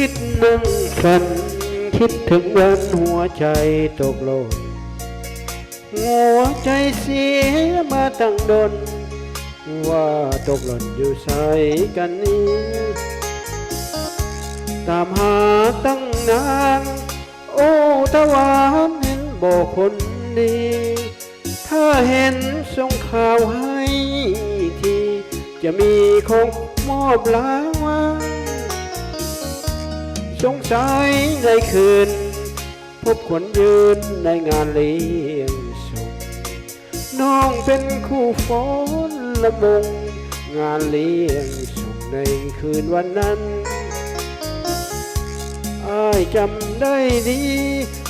คิดนั่งฝันคิดถึงวันหัวใจตกหล่นหัวใจเสียมาตั้งดนว่าตกหล่นอยู่ใส่กันนี้ตามหาตั้งนานโอ้ตะวันเห็นบอกคนดีถ้าเห็นส่งข่าวให้ทีจะมีของมอบลาวาสงสัยได้คืนพบคนยืนในงานเลี้ยงส่งน้องเป็นคู่ฟ้อนละมงงานเลี้ยงส่งในคืนวันนั้นอ้ายจำได้ดี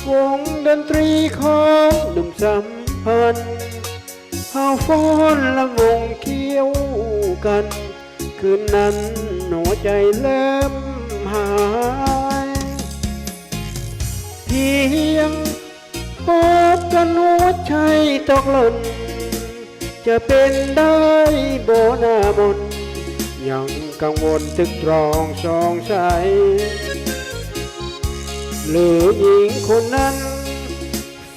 วงดนตรีของหนุ่มสัมพันธ์เฮาฟ้อนละวงเคี้ยวกันคืนนั้นหัวใจเริ่มหายเพียงพบกันหัวใจตกหล่นจะเป็นได้บ่หน้ามนยังกังวลตึกตรองสองสายหรือหญิงคนนั้น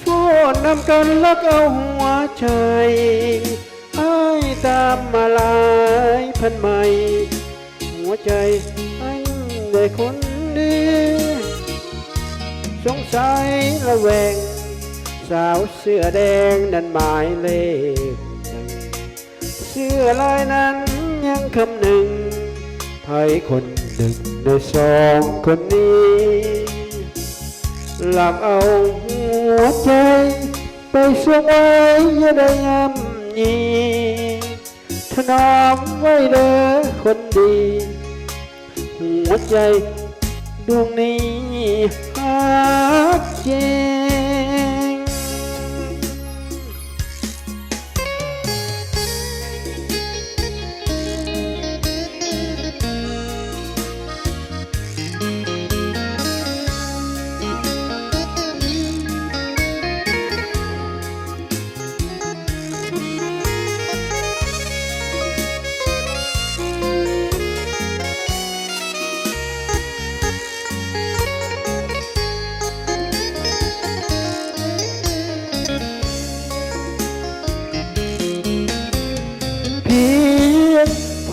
ฟ้อนนำกันลักเอาหัวใจอ้ายตามมาหลายพันใหม่หัวใจอันได้คนดีสงสัยระแวงสาวเสื้อแดงนั้นหมายเลขหนึ่งเสื้อลายนั้นยังคำหนึ่งไผคนหนึ่งในสองคนนี้หลับเอาหัวใจไปสวงไว้อย่าได้ยำยีถนอมไว้เด้อคนดีหัวใจดวงนี้ฮักจริง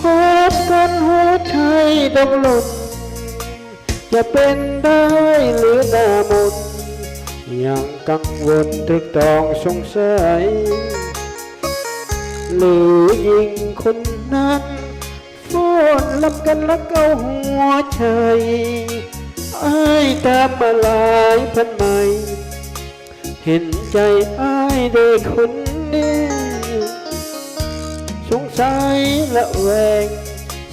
พบกันหัวใจต้องหล่นจะเป็นได้หรือหน้ามนยังกังวลตรึกตรองสงสัยหรือยิงคนนั้นฟ้อนลำกันลักเอาหัวใจอ้ายตามมาหลายพันใหม่เห็นใจอ้ายได้คนนี้สงสัยละแวง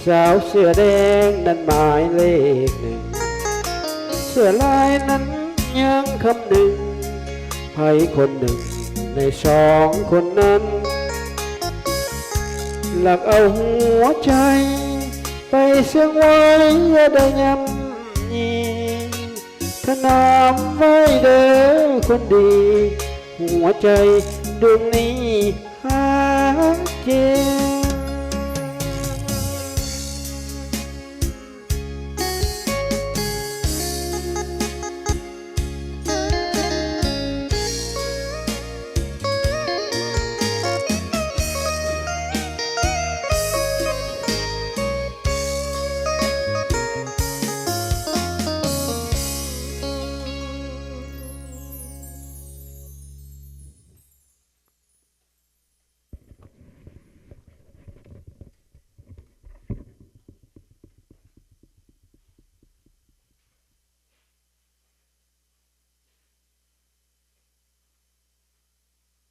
สาวเสื้อแดงนั้นหมายเลขหนึ่งเสื้อลายนั้นยังคำหนึ่งไผคนหนึ่งในสองคนนั้นหลักเอาหัวใจไปเสียงไว้อย่าได้ยำยีถนอมไว้เด้อคนดีหัวใจดวงนี้ฮักจริง